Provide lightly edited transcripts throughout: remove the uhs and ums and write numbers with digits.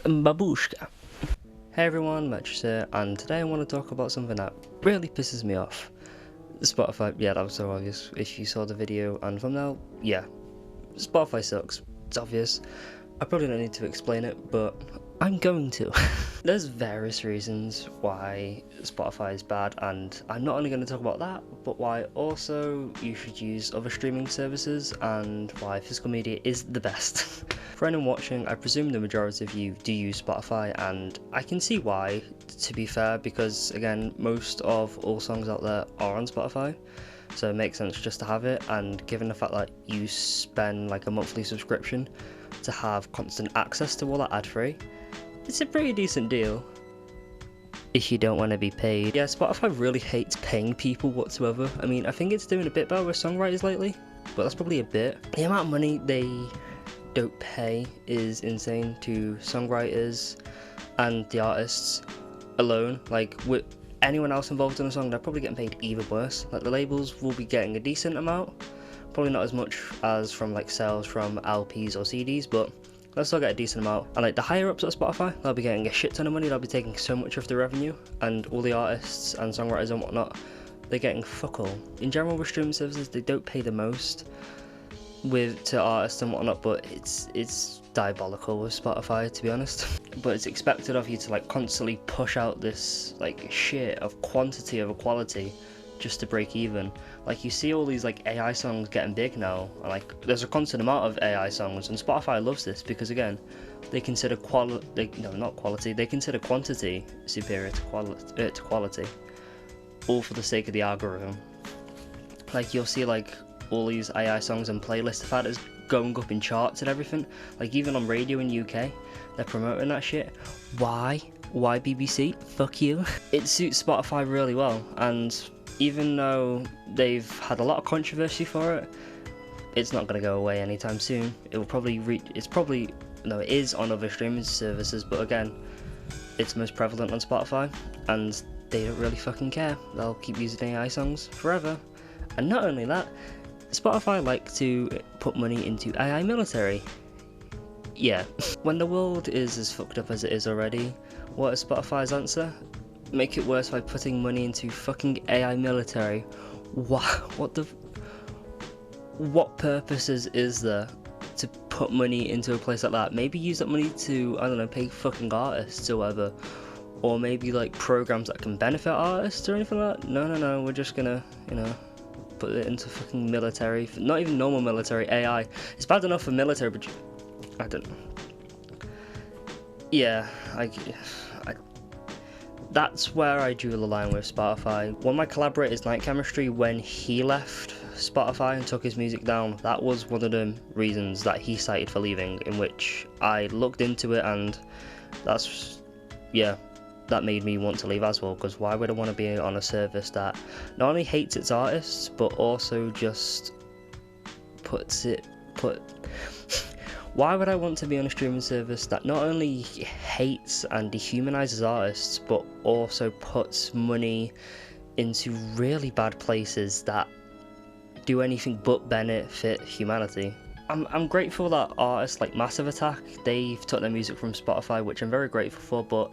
Babushka. Hey everyone, Metris here, and today I want to talk about something that really pisses me off. Spotify, yeah, that was so obvious if you saw the video and thumbnail. Yeah, Spotify sucks. It's obvious. I probably don't need to explain it, but I'm going to. There's various reasons why Spotify is bad, and I'm not only going to talk about that, but why also you should use other streaming services and why physical media is the best. For anyone watching, I presume the majority of you do use Spotify, and I can see why, to be fair, because again, most of all songs out there are on Spotify, so it makes sense just to have it, and given the fact that you spend like a monthly subscription to have constant access to all that ad-free, it's a pretty decent deal if you don't want to be paid. Yeah, Spotify really hates paying people whatsoever. I mean, I think it's doing a bit better with songwriters lately, but that's probably a bit. The amount of money they don't pay is insane to songwriters and the artists alone. Like, with anyone else involved in a song, they're probably getting paid even worse. Like, the labels will be getting a decent amount, probably not as much as from like sales from LPs or CDs, but they'll still get a decent amount. And like the higher ups at Spotify, they'll be getting a shit ton of money, they'll be taking so much of the revenue, and all the artists and songwriters and whatnot, they're getting fuck all. In general with streaming services, they don't pay the most to artists and whatnot, but it's diabolical with Spotify, to be honest. But it's expected of you to like constantly push out this like shit of quantity over quality just to break even. Like, you see all these like AI songs getting big now, and like there's a constant amount of AI songs, and Spotify loves this because again, they consider they consider quantity superior to quality, all for the sake of the algorithm. Like, you'll see like all these AI songs and playlists of artists going up in charts and everything. Like, even on radio in UK, they're promoting that shit. Why BBC? Fuck you. It suits Spotify really well, and even though they've had a lot of controversy for it, it's not going to go away anytime soon. It will probably it is on other streaming services, but again, it's most prevalent on Spotify, and they don't really fucking care. They'll keep using AI songs forever. And not only that, Spotify like to put money into AI military. Yeah. When the world is as fucked up as it is already, what is Spotify's answer? Make it worse by putting money into fucking AI military. What purposes is there to put money into a place like that? Maybe use that money to, I don't know, pay fucking artists or whatever, or maybe like programs that can benefit artists or anything like that. No, we're just gonna, put it into fucking military. Not even normal military, AI. It's bad enough for military, but I don't know. Yeah, that's where I drew the line with Spotify. One of my collaborators, Night Chemistry, when he left Spotify and took his music down, that was one of the reasons that he cited for leaving, in which I looked into it, and that made me want to leave as well, because why would I want to be on a service that not only hates its artists, but also just why would I want to be on a streaming service that not only hates and dehumanizes artists, but also puts money into really bad places that do anything but benefit humanity? I'm grateful that artists like Massive Attack, they've took their music from Spotify, which I'm very grateful for, but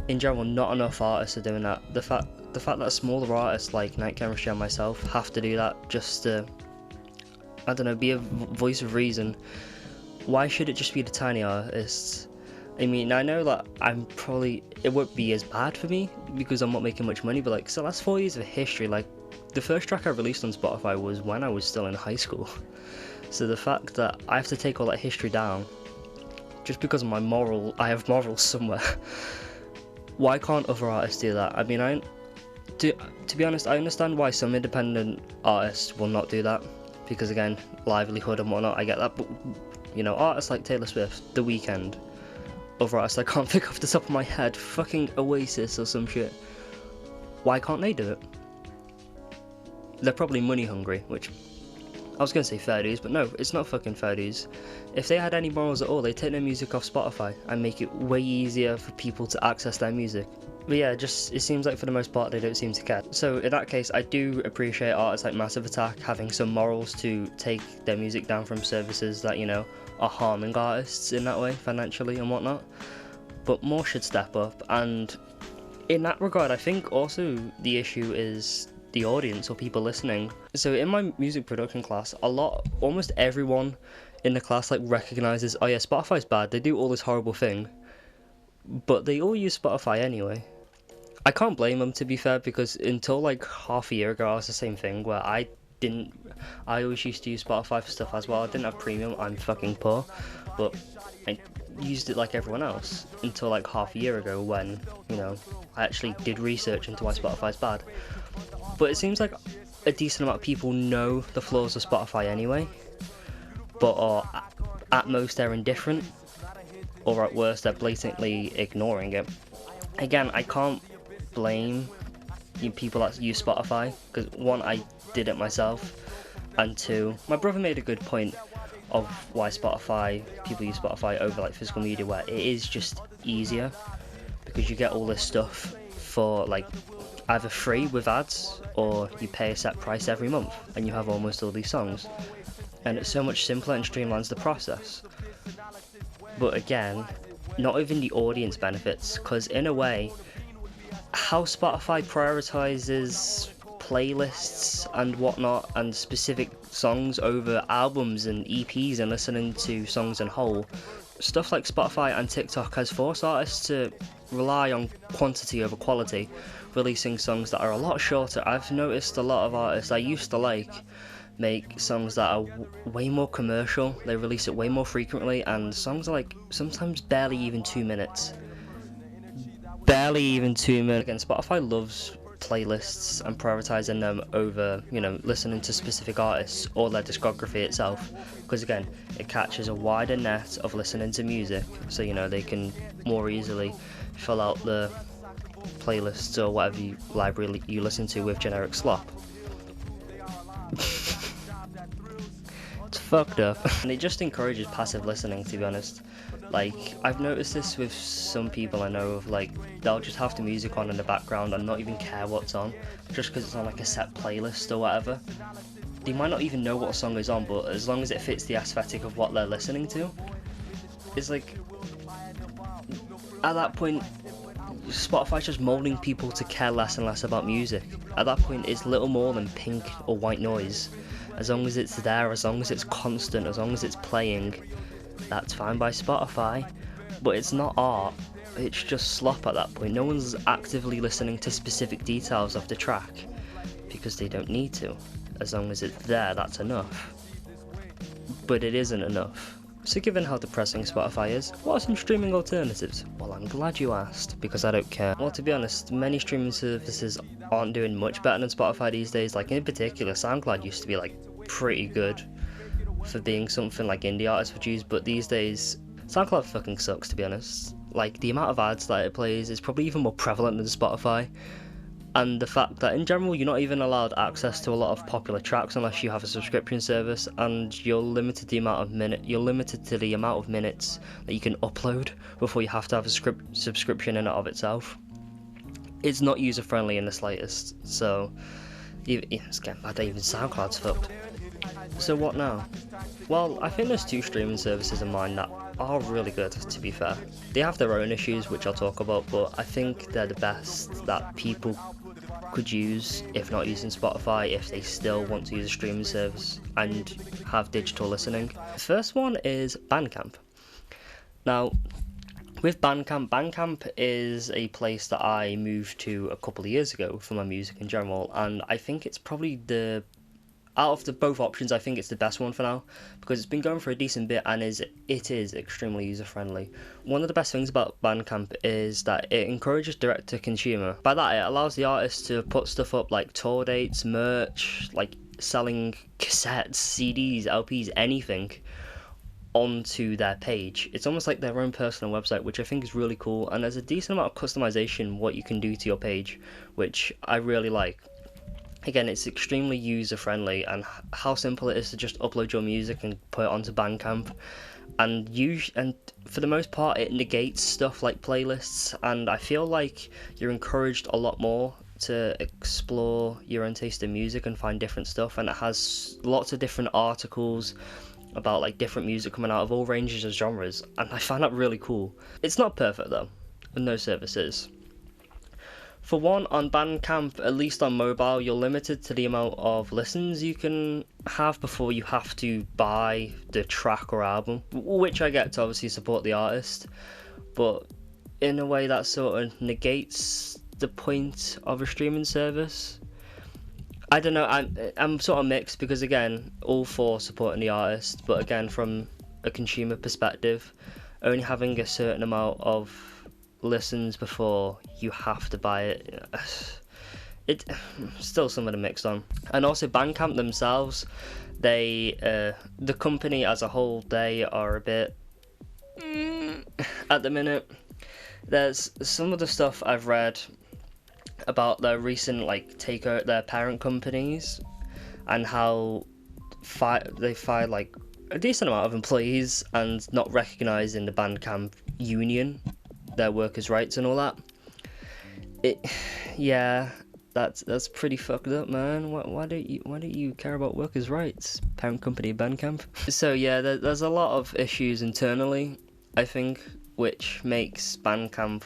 in general, not enough artists are doing that. The fact that smaller artists like Night Chemistry and myself have to do that just to, I don't know, be a voice of reason. Why should it just be the tiny artists? I mean, I know that it won't be as bad for me because I'm not making much money, but like, so that's 4 years of history. Like, the first track I released on Spotify was when I was still in high school. So the fact that I have to take all that history down just because of I have morals somewhere. Why can't other artists do that? I mean, to be honest, I understand why some independent artists will not do that, because again, livelihood and whatnot, I get that, but artists like Taylor Swift, The Weeknd, other artists I can't think off the top of my head, fucking Oasis or some shit, why can't they do it? They're probably money hungry, which I was going to say fair dues, but no, it's not fucking fair dues. If they had any morals at all, they'd take their music off Spotify and make it way easier for people to access their music. But yeah, it seems like for the most part they don't seem to care. So in that case, I do appreciate artists like Massive Attack having some morals to take their music down from services that, are harming artists in that way, financially and whatnot. but more should step up. And in that regard, I think also the issue is the audience or people listening. So in my music production class, almost everyone in the class like recognizes, oh yeah, Spotify's bad, they do all this horrible thing, but they all use Spotify anyway. I can't blame them, to be fair, because until like half a year ago I was the same thing, where I always used to use Spotify for stuff as well. I didn't have premium, I'm fucking poor, but I used it like everyone else until like half a year ago when, you know, I actually did research into why Spotify's bad. But it seems like a decent amount of people know the flaws of Spotify anyway, but are at most they're indifferent, or at worst they're blatantly ignoring it. Again, I can't blame you people that use Spotify, because one, I did it myself, and two, my brother made a good point of why people use Spotify over like physical media, where it is just easier because you get all this stuff for like either free with ads, or you pay a set price every month and you have almost all these songs, and it's so much simpler and streamlines the process. But again, not even the audience benefits, because in a way, how Spotify prioritizes playlists and whatnot and specific songs over albums and EPs and listening to songs in whole, stuff like Spotify and TikTok has forced artists to rely on quantity over quality, releasing songs that are a lot shorter. I've noticed a lot of artists I used to like make songs that are way more commercial, they release it way more frequently, and songs are like sometimes barely even 2 minutes. Again, Spotify loves playlists and prioritizing them over, you know, listening to specific artists or their discography itself, because again, it catches a wider net of listening to music, so you know they can more easily fill out the playlists or whatever library you listen to with generic slop. It's fucked up. And it just encourages passive listening, to be honest. Like, I've noticed this with some people I know of, like, they'll just have the music on in the background and not even care what's on, just because it's on like a set playlist or whatever. They might not even know what a song is on, but as long as it fits the aesthetic of what they're listening to, it's like, at that point, Spotify's just molding people to care less and less about music. At that point, it's little more than pink or white noise. As long as it's there, as long as it's constant, as long as it's playing, that's fine by Spotify. But it's not art, it's just slop at that point. No one's actively listening to specific details of the track, because they don't need to. As long as it's there, that's enough. But it isn't enough. So given how depressing Spotify is, what are some streaming alternatives? Well, I'm glad you asked, because I don't care. Well, to be honest, many streaming services aren't doing much better than Spotify these days. Like, in particular, SoundCloud used to be like pretty good for being something like indie artists would use, but these days, SoundCloud fucking sucks, to be honest. Like, the amount of ads that it plays is probably even more prevalent than Spotify. And the fact that in general you're not even allowed access to a lot of popular tracks unless you have a subscription service, and you're limited to the amount of minutes that you can upload before you have to have a subscription in and of itself. It's not user friendly in the slightest. So it's getting bad that even SoundCloud's fucked. So what now? Well, I think there's two streaming services in mind that are really good, to be fair. They have their own issues, which I'll talk about, but I think they're the best that people could use if not using Spotify, if they still want to use a streaming service and have digital listening. The first one is Bandcamp. Now, with Bandcamp is a place that I moved to a couple of years ago for my music in general, and I think it's probably out of the both options, I think it's the best one for now, because it's been going for a decent bit and it is extremely user friendly. One of the best things about Bandcamp is that it encourages direct to consumer. By that, it allows the artists to put stuff up like tour dates, merch, like selling cassettes, CDs, LPs, anything onto their page. It's almost like their own personal website, which I think is really cool, and there's a decent amount of customization what you can do to your page, which I really like. Again, it's extremely user-friendly, and how simple it is to just upload your music and put it onto Bandcamp. And for the most part, it negates stuff like playlists, and I feel like you're encouraged a lot more to explore your own taste in music and find different stuff, and it has lots of different articles about like different music coming out of all ranges of genres, and I find that really cool. It's not perfect though, and no services. For one, on Bandcamp, at least on mobile, you're limited to the amount of listens you can have before you have to buy the track or album, which I get to obviously support the artist, but in a way that sort of negates the point of a streaming service. I don't know, I'm sort of mixed, because again, all for supporting the artist, but again, from a consumer perspective, only having a certain amount of listens before you have to buy it, it still something mixed on. And also Bandcamp themselves, they the company as a whole, they are a bit at the minute. There's some of the stuff I've read about their recent like takeover, their parent companies, and how they fired like a decent amount of employees and not recognising the Bandcamp union, their workers' rights and all that. That's pretty fucked up, man. Why don't you care about workers' rights, parent company Bandcamp? So yeah, there's a lot of issues internally, I think, which makes Bandcamp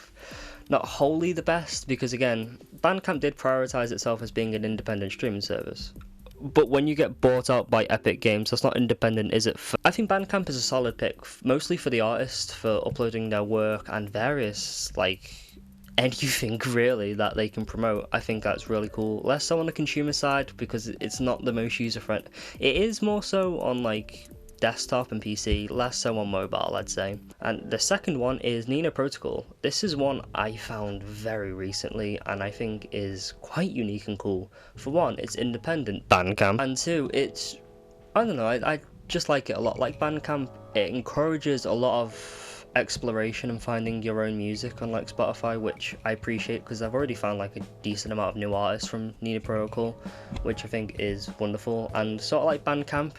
not wholly the best, because again, Bandcamp did prioritise itself as being an independent streaming service. But when you get bought out by Epic Games, that's not independent, is it? I think Bandcamp is a solid pick, mostly for the artist, for uploading their work and various, like, anything really that they can promote. I think that's really cool. Less so on the consumer side, because it's not the most user-friendly. It is more so on, like, desktop and PC, less so on mobile, I'd say. And the second one is Nina Protocol. This is one I found very recently and I think is quite unique and cool. For one, it's independent Bandcamp, and two, it's, I don't know, I just like it a lot. Like Bandcamp, it encourages a lot of exploration and finding your own music, unlike Spotify, which I appreciate, because I've already found like a decent amount of new artists from Nina Protocol, which I think is wonderful. And sort of like Bandcamp,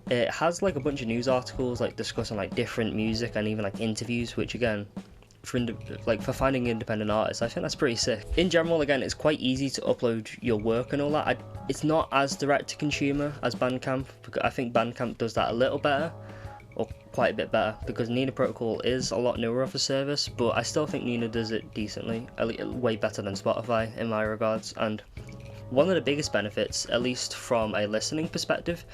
it has like a bunch of news articles like discussing like different music and even like interviews, which again, for finding independent artists, I think that's pretty sick. In general, again, it's quite easy to upload your work and all that. It's not as direct to consumer as Bandcamp, because I think Bandcamp does that a little better, or quite a bit better, because Nina Protocol is a lot newer of a service, but I still think Nina does it decently, way better than Spotify in my regards. And one of the biggest benefits, at least from a listening perspective,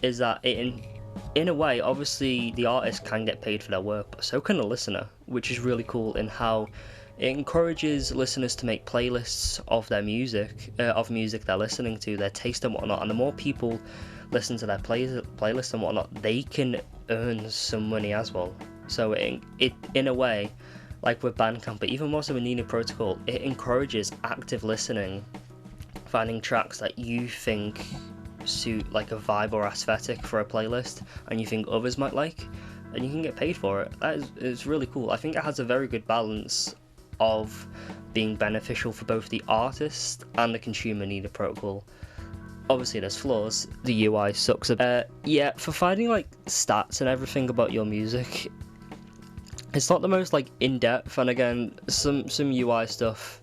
is that in a way, obviously the artist can get paid for their work, but so can the listener, which is really cool in how it encourages listeners to make playlists of their music, they're listening to, their taste and whatnot. And the more people listen to their playlist and whatnot, they can earn some money as well. So it in a way, like with Bandcamp, but even more so with Nina Protocol, it encourages active listening, finding tracks that you think suit like a vibe or aesthetic for a playlist and you think others might like, and you can get paid for it. It's really cool. I think it has a very good balance of being beneficial for both the artist and the consumer. Nina Protocol, obviously there's flaws, the UI sucks a bit. For finding like stats and everything about your music, it's not the most like in-depth, and again, some UI stuff,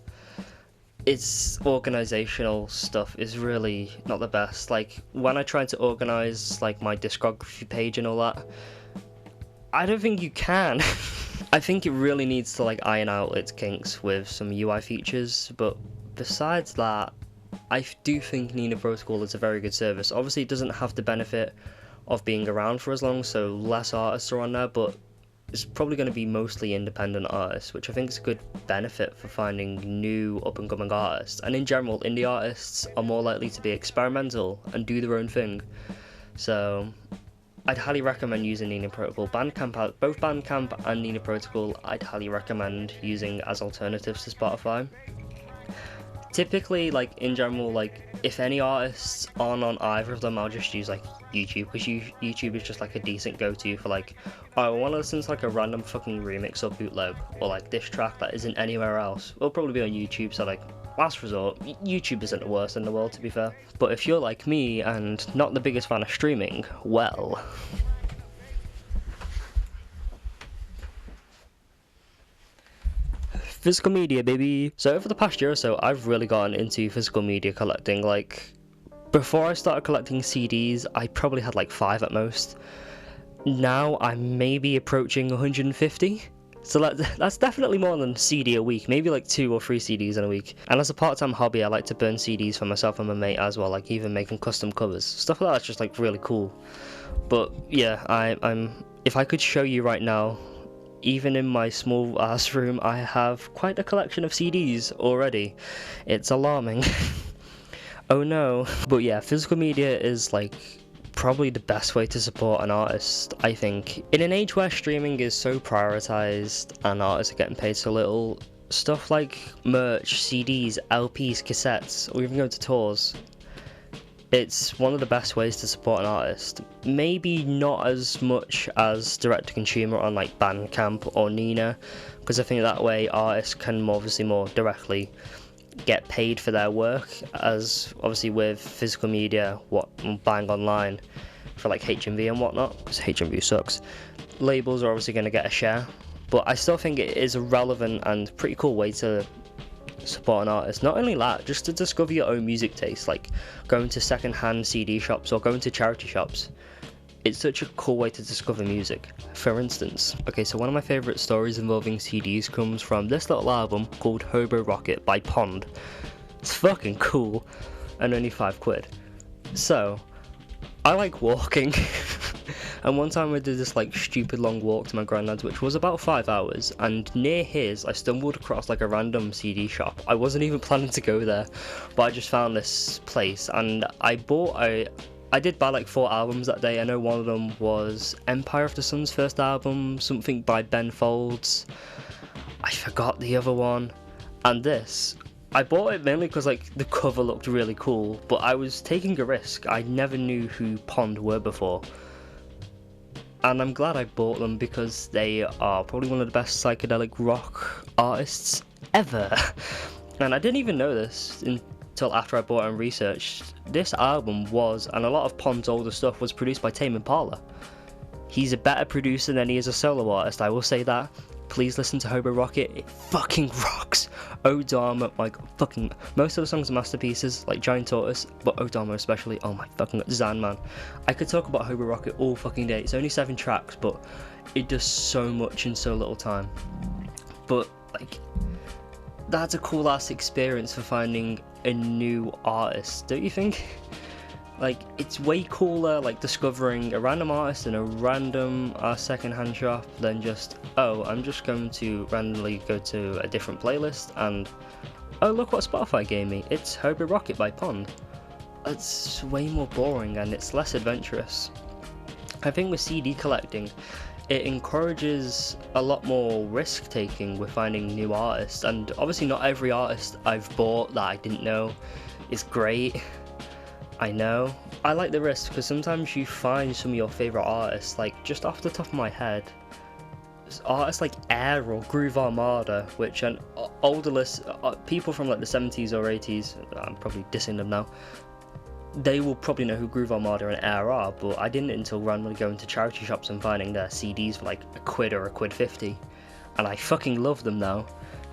its organizational stuff is really not the best. Like when I tried to organize like my discography page and all that, I don't think you can. I think it really needs to like iron out its kinks with some UI features, but besides that, I do think Nina Protocol is a very good service. Obviously it doesn't have the benefit of being around for as long, so less artists are on there, but it's probably going to be mostly independent artists, which I think is a good benefit for finding new up-and-coming artists. And in general, indie artists are more likely to be experimental and do their own thing. So I'd highly recommend using Nina Protocol. Both Bandcamp and Nina Protocol, I'd highly recommend using as alternatives to Spotify. Typically, like in general, like if any artists aren't on either of them, I'll just use like YouTube, because YouTube is just like a decent go-to for like, oh, I want to listen to like a random fucking remix or bootleg or like this track that isn't anywhere else. It'll probably be on YouTube, so like last resort, YouTube isn't the worst in the world, to be fair. But if you're like me and not the biggest fan of streaming, well, physical media, baby. So over the past year or so, I've really gotten into physical media collecting. Like before I started collecting CDs, I probably had like 5 at most, Now I'm maybe approaching 150. So that's definitely more than a CD a week, maybe like 2 or 3 CDs in a week. And as a part-time hobby, I like to burn CDs for myself and my mate as well, like even making custom covers. Stuff like that's just like really cool. But yeah, I'm if I could show you right now, even in my small ass room, I have quite a collection of CDs already. It's alarming. Oh no. But yeah, physical media is like probably the best way to support an artist, I think. In an age where streaming is so prioritized and artists are getting paid so little, stuff like merch, CDs, LPs, cassettes, or even going to tours, it's one of the best ways to support an artist. Maybe not as much as direct to consumer on like Bandcamp or Nina, because I think that way artists can obviously more directly get paid for their work, as obviously with physical media, what buying online for like HMV and whatnot, because HMV sucks, labels are obviously going to get a share. But I still think it is a relevant and pretty cool way to support an artist. Not only that, just to discover your own music taste, like going to second-hand CD shops or going to charity shops. It's such a cool way to discover music. For instance, okay, so one of my favourite stories involving CDs comes from this little album called Hobo Rocket by Pond. It's fucking cool, and only £5. So, I like walking, and one time I did this like stupid long walk to my granddad's, which was about 5 hours, and near his I stumbled across like a random CD shop. I wasn't even planning to go there, but I just found this place, and I did buy like 4 albums that day. I know one of them was Empire of the Sun's first album, something by Ben Folds. I forgot the other one. And this, I bought it mainly because like the cover looked really cool, but I was taking a risk. I never knew who Pond were before. And I'm glad I bought them because they are probably one of the best psychedelic rock artists ever. And I didn't even know this until after I bought it and researched. This album was, and a lot of Pond's older stuff was produced by Tame Impala. He's a better producer than he is a solo artist, I will say that. Please listen to Hobo Rocket, it fucking rocks. Odama, like fucking, most of the songs are masterpieces, like Giant Tortoise, but Odama especially, oh my fucking god, Zan man. I could talk about Hobo Rocket all fucking day. It's only 7 tracks, but it does so much in so little time. But like, that's a cool ass experience for finding a new artist, don't you think? Like, it's way cooler like discovering a random artist in a random second-hand shop than just, oh, I'm just going to randomly go to a different playlist and, oh, look what Spotify gave me, it's Hobo Rocket by Pond. It's way more boring and it's less adventurous. I think with CD collecting, it encourages a lot more risk taking with finding new artists, and obviously not every artist I've bought that I didn't know is great. I know. I like the risk because sometimes you find some of your favourite artists, like just off the top of my head, artists like Air or Groove Armada, which an older list, people from like the 70s or 80s, I'm probably dissing them now, they will probably know who Groove Armada and Air are, but I didn't until randomly going to charity shops and finding their CDs for like £1 or £1.50, and I fucking love them now.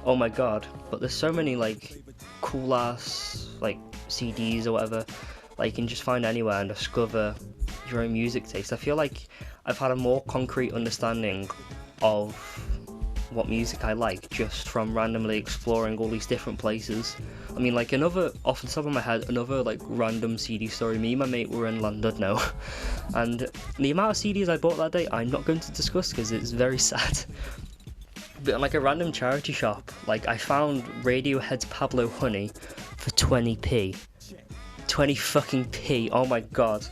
Oh my god. But there's so many like cool ass like CDs or whatever that you can just find anywhere and discover your own music taste. I feel like I've had a more concrete understanding of what music I like just from randomly exploring all these different places. I mean, like another, off the top of my head, another like random CD story, me and my mate were in London now, and the amount of CDs I bought that day I'm not going to discuss because it's very sad. But in like a random charity shop, like I found Radiohead's Pablo Honey for 20p. 20 fucking p, oh my god.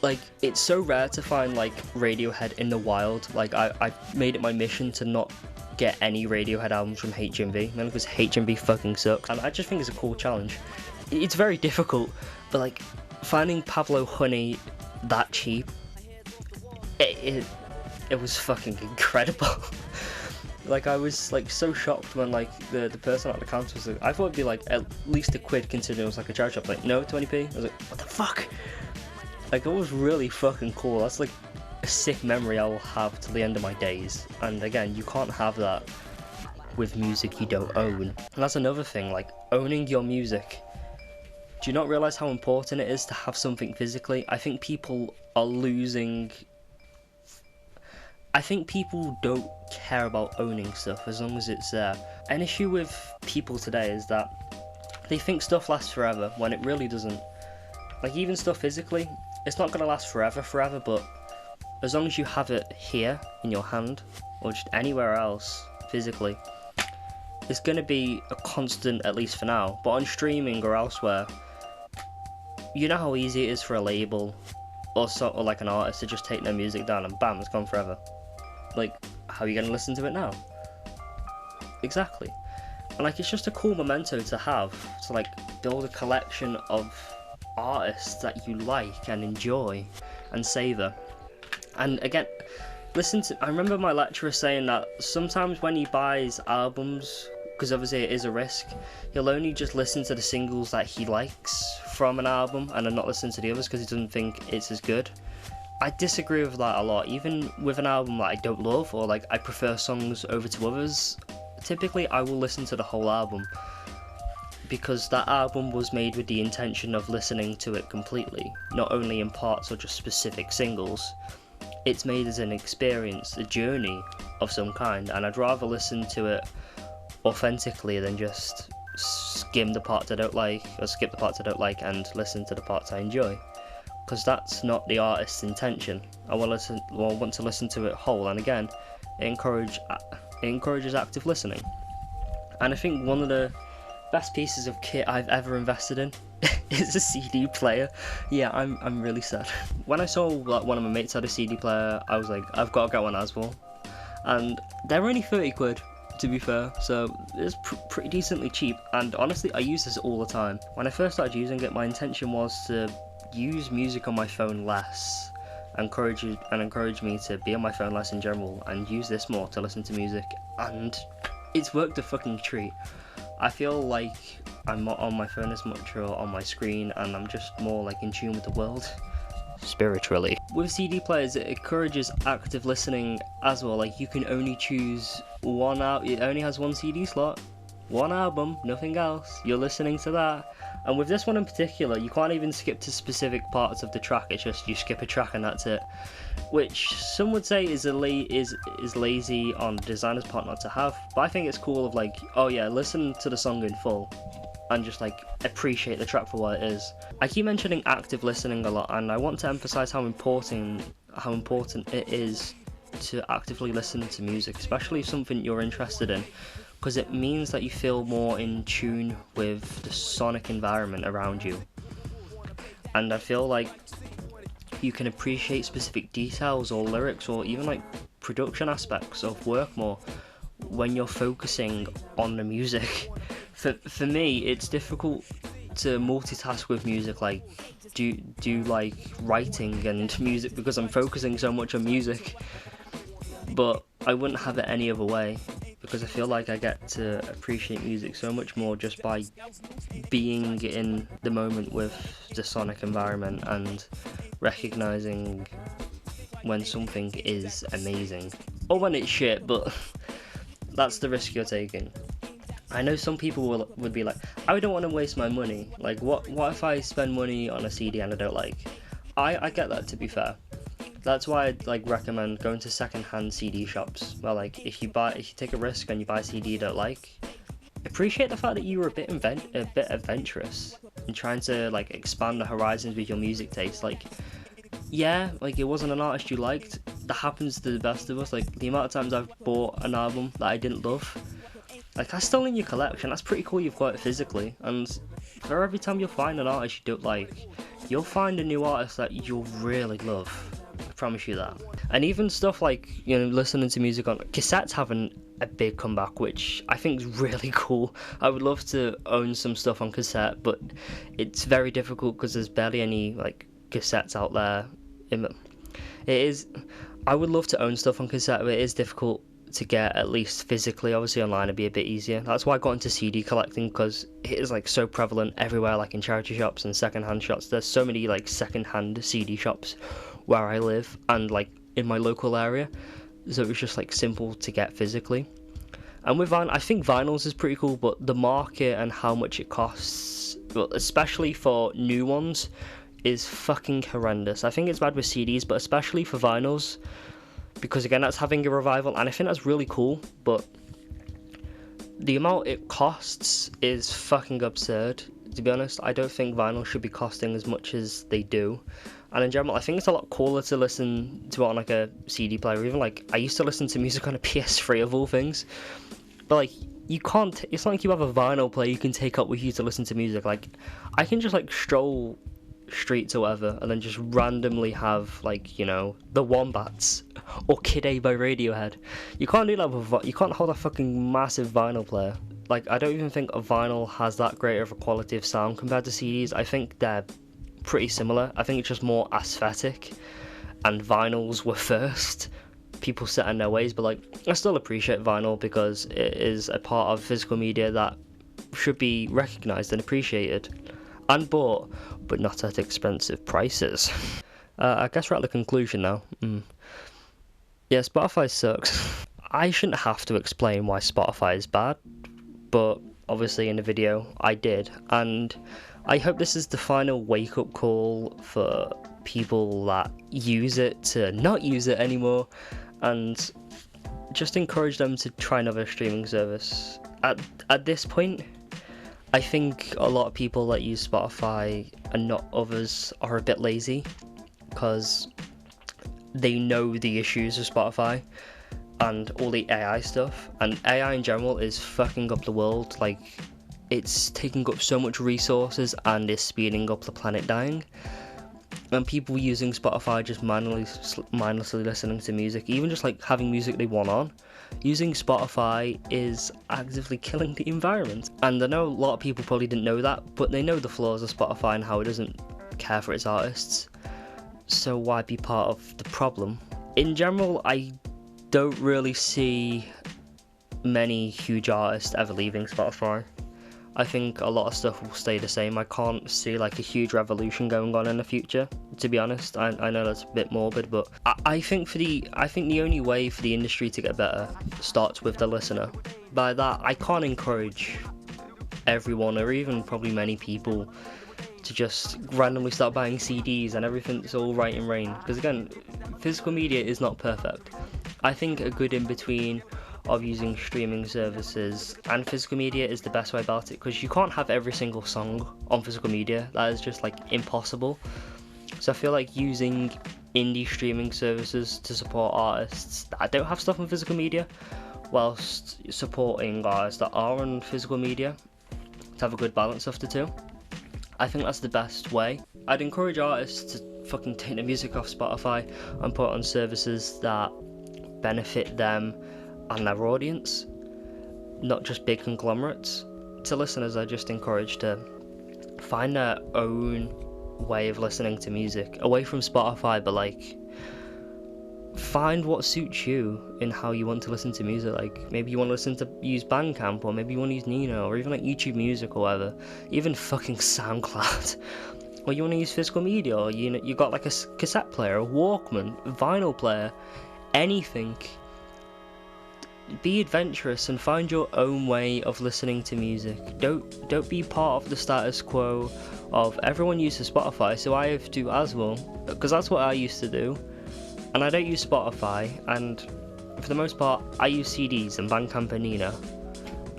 Like, it's so rare to find like Radiohead in the wild. Like I made it my mission to not get any Radiohead albums from HMV, mainly because HMV fucking sucks, and I just think it's a cool challenge. It's very difficult, but like finding Pablo Honey that cheap, it was fucking incredible. Like, I was like so shocked when like the person at the counter was like, I thought it'd be like at least £1 considering it was like a charity shop. Like, no, 20p. I was like, what the fuck? Like, it was really fucking cool. That's like a sick memory I will have till the end of my days. And again, you can't have that with music you don't own. And that's another thing, like owning your music. Do you not realise how important it is to have something physically? I think people are losing I think people don't care about owning stuff as long as it's there. An issue with people today is that they think stuff lasts forever when it really doesn't. Like, even stuff physically, it's not going to last forever, but as long as you have it here in your hand or just anywhere else physically, it's going to be a constant, at least for now. But on streaming or elsewhere, you know how easy it is for a label or like an artist to just take their music down and bam, it's gone forever. Like, how are you going to listen to it now? Exactly. And like, it's just a cool memento to have, to like build a collection of artists that you like and enjoy and savour. And again, I remember my lecturer saying that sometimes when he buys albums, because obviously it is a risk, he'll only just listen to the singles that he likes from an album and then not listen to the others because he doesn't think it's as good. I disagree with that a lot. Even with an album that I don't love, or like I prefer songs over to others, typically I will listen to the whole album because that album was made with the intention of listening to it completely, not only in parts or just specific singles. It's made as an experience, a journey of some kind, and I'd rather listen to it authentically than just skim the parts I don't like, or skip the parts I don't like and listen to the parts I enjoy, because that's not the artist's intention. I want to listen to it whole, and again, it encourages active listening. And I think one of the best pieces of kit I've ever invested in is a CD player. Yeah, I'm really sad. When I saw like one of my mates had a CD player, I was like, I've got to get one as well. And they're only 30 quid, to be fair, so it's pretty decently cheap. And honestly, I use this all the time. When I first started using it, my intention was to use music on my phone less, encourage me to be on my phone less in general, and use this more to listen to music. And it's worked a fucking treat. I feel like I'm not on my phone as much or on my screen, and I'm just more like in tune with the world spiritually. With CD players, it encourages active listening as well. Like, you can only choose one out. It only has one CD slot, one album, nothing else. You're listening to that. And with this one in particular, you can't even skip to specific parts of the track. It's just you skip a track and that's it, which some would say is lazy on the designer's part not to have. But I think it's cool of like, oh yeah, listen to the song in full and just like appreciate the track for what it is. I keep mentioning active listening a lot, and I want to emphasize how important it is to actively listen to music, especially something you're interested in, because it means that you feel more in tune with the sonic environment around you. And I feel like you can appreciate specific details or lyrics or even like production aspects of work more when you're focusing on the music. For me, it's difficult to multitask with music, like do like writing and music, because I'm focusing so much on music. But I wouldn't have it any other way, because I feel like I get to appreciate music so much more just by being in the moment with the sonic environment and recognizing when something is amazing or when it's shit, but that's the risk you're taking. I know some people would be like, I don't want to waste my money. Like, what if I spend money on a CD and I don't like? I get that, to be fair. That's why I'd like recommend going to second-hand CD shops. Well, like if you take a risk and you buy a CD you don't like, appreciate the fact that you were a bit adventurous in trying to like expand the horizons with your music taste. Like, yeah, like it wasn't an artist you liked. That happens to the best of us. Like, the amount of times I've bought an album that I didn't love, like, that's still in your collection. That's pretty cool. You've got it physically, and for every time you'll find an artist you don't like, you'll find a new artist that you'll really love. I promise you that. And even stuff like, you know, listening to music on cassettes having a big comeback, which I think is really cool. I would love to own some stuff on cassette, but it's very difficult because there's barely any like cassettes out there. I would love to own stuff on cassette, but it is difficult to get, at least physically. Obviously online it'd be a bit easier. That's why I got into CD collecting, because it is like so prevalent everywhere, like in charity shops and second-hand shops. There's so many like second-hand CD shops where I live and like in my local area, so it was just like simple to get physically. And with vinyl, I think vinyls is pretty cool, but the market and how much it costs, well, especially for new ones, is fucking horrendous. I think it's bad with CDs, but especially for vinyls, because again, that's having a revival, and I think that's really cool, but the amount it costs is fucking absurd, to be honest. I don't think vinyl should be costing as much as they do. And in general, I think it's a lot cooler to listen to it on like a CD player. Even like, I used to listen to music on a PS3 of all things. But like, you can't, it's not like you have a vinyl player you can take up with you to listen to music. Like, I can just like stroll streets or whatever and then just randomly have like, you know, the Wombats or Kid A by Radiohead. You can't do that with, you can't hold a fucking massive vinyl player. Like, I don't even think a vinyl has that great of a quality of sound compared to CDs. I think they're pretty similar. I think it's just more aesthetic, and vinyls were first. People set in their ways, but like, I still appreciate vinyl because it is a part of physical media that should be recognised and appreciated and bought, but not at expensive prices. I guess we're at the conclusion now. Yeah, Spotify sucks. I shouldn't have to explain why Spotify is bad, but obviously in the video I did, and I hope this is the final wake-up call for people that use it to not use it anymore, and just encourage them to try another streaming service. At this point, I think a lot of people that use Spotify and not others are a bit lazy because they know the issues of Spotify and all the AI stuff, and AI in general is fucking up the world. Like, it's taking up so much resources and is speeding up the planet dying. And people using Spotify just mindlessly listening to music, even just like having music they want on, using Spotify is actively killing the environment. And I know a lot of people probably didn't know that, but they know the flaws of Spotify and how it doesn't care for its artists. So why be part of the problem? In general, I don't really see many huge artists ever leaving Spotify. I think a lot of stuff will stay the same. I can't see like a huge revolution going on in the future, to be honest. I know that's a bit morbid, but I think the only way for the industry to get better starts with the listener. By that, I can't encourage everyone, or even probably many people, to just randomly start buying CDs and everything's all right in rain. Because again, physical media is not perfect. I think a good in-between of using streaming services and physical media is the best way about it, because you can't have every single song on physical media. That is just like impossible. So I feel like using indie streaming services to support artists that don't have stuff on physical media, whilst supporting artists that are on physical media, to have a good balance of the two. I think that's the best way. I'd encourage artists to fucking take the music off Spotify and put it on services that benefit them and their audience, not just big conglomerates. To listeners, I just encourage to find their own way of listening to music, away from Spotify, but like, find what suits you in how you want to listen to music. Like, maybe you want to use Bandcamp, or maybe you want to use Nino, or even like YouTube Music or whatever, even fucking SoundCloud. Or you want to use physical media, or you got like a cassette player, a Walkman, a vinyl player, anything. Be adventurous and find your own way of listening to music. Don't be part of the status quo of everyone uses Spotify, so I have to as well, because that's what I used to do. And I don't use Spotify, and for the most part I use CDs and Bandcamp and Nina,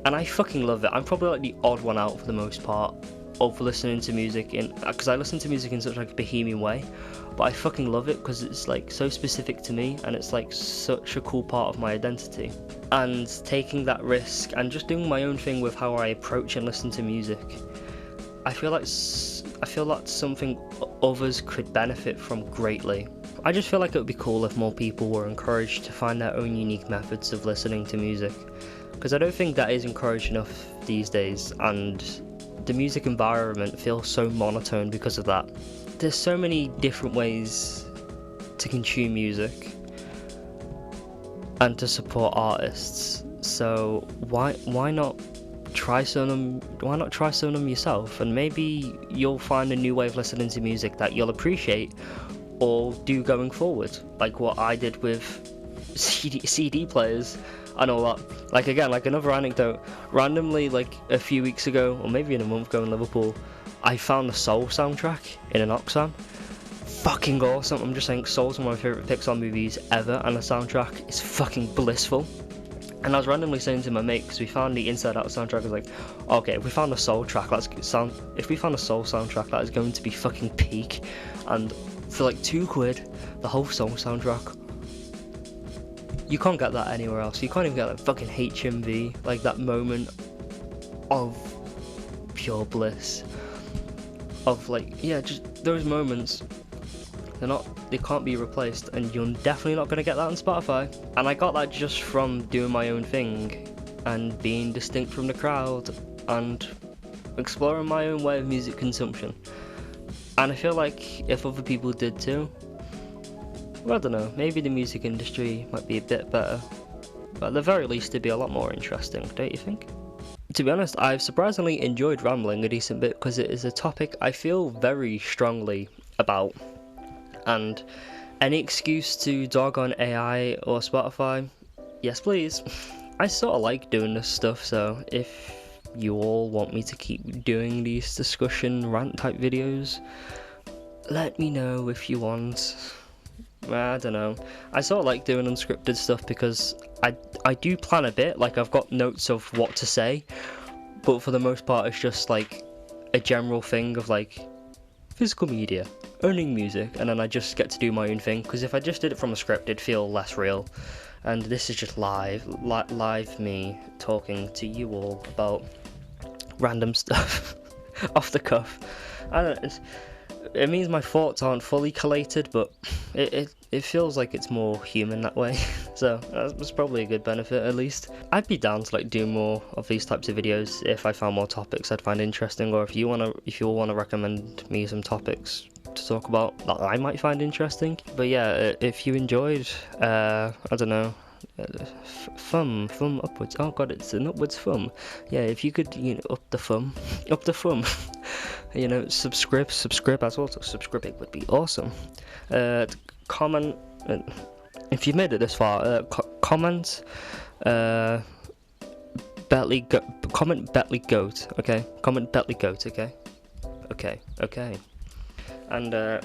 and I fucking love it. I'm probably like the odd one out for the most part of listening to music, because I listen to music in such like a bohemian way, but I fucking love it because it's like so specific to me, and it's like such a cool part of my identity. And taking that risk and just doing my own thing with how I approach and listen to music, I feel that's something others could benefit from greatly. I just feel like it would be cool if more people were encouraged to find their own unique methods of listening to music, because I don't think that is encouraged enough these days, and the music environment feels so monotone because of that. There's so many different ways to consume music and to support artists, so why not try some of them yourself, and maybe you'll find a new way of listening to music that you'll appreciate or do going forward, like what I did with CD players and all that. Like, again, like another anecdote, randomly like a few weeks ago, or maybe in a month ago in Liverpool, I found the Soul soundtrack in an aux amp. fucking awesome. I'm just saying, Soul's one of my favourite Pixar movies ever, and the soundtrack is fucking blissful. And I was randomly saying to my mate, because we found the Inside Out soundtrack, I was like, okay, if we found a Soul track, if we found a Soul soundtrack, that is going to be fucking peak. And for like £2, the whole Soul soundtrack, you can't get that anywhere else. You can't even get that fucking HMV, like that moment of pure bliss. Of like, yeah, just those moments. They can't be replaced, and you're definitely not going to get that on Spotify. And I got that just from doing my own thing and being distinct from the crowd and exploring my own way of music consumption. And I feel like if other people did too, well, I don't know, maybe the music industry might be a bit better, but at the very least it'd be a lot more interesting, don't you think? To be honest, I've surprisingly enjoyed rambling a decent bit, because it is a topic I feel very strongly about. And any excuse to dog on AI or Spotify, yes please. I sort of like doing this stuff, so if you all want me to keep doing these discussion rant type videos, let me know if you want. I don't know. I sort of like doing unscripted stuff because I do plan a bit, like I've got notes of what to say, but for the most part it's just like a general thing of like physical media, owning music, and then I just get to do my own thing, because if I just did it from a script it'd feel less real, and this is just live me talking to you all about random stuff off the cuff. I don't know, it means my thoughts aren't fully collated, but it feels like it's more human that way. So that's probably a good benefit, at least. I'd be down to like do more of these types of videos if I found more topics I'd find interesting, or if you wanna recommend me some topics to talk about that I might find interesting. But yeah, if you enjoyed, I don't know, thumb upwards. Oh god, it's an upwards thumb. Yeah, if you could, up the thumb, subscribe as well. Subscribing would be awesome. Comment, if you've made it this far, comment Bentley goat, okay? Comment Bentley goat, okay. And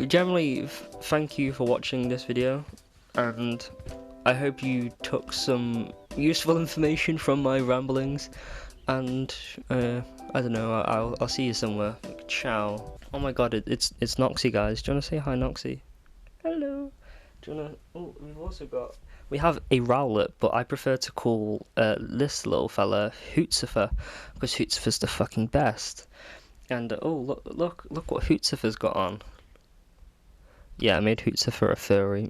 generally, thank you for watching this video, and I hope you took some useful information from my ramblings, and I don't know, I'll see you somewhere. Ciao. Oh my god, it's Noxy, guys. Do you want to say hi, Noxy? Hello. Do you want to... Oh, we have a Rowlet, but I prefer to call this little fella Hootsifer, because Hootsifer's the fucking best. And look what Hootsifer's got on. Yeah, I made Hootsifer a furry.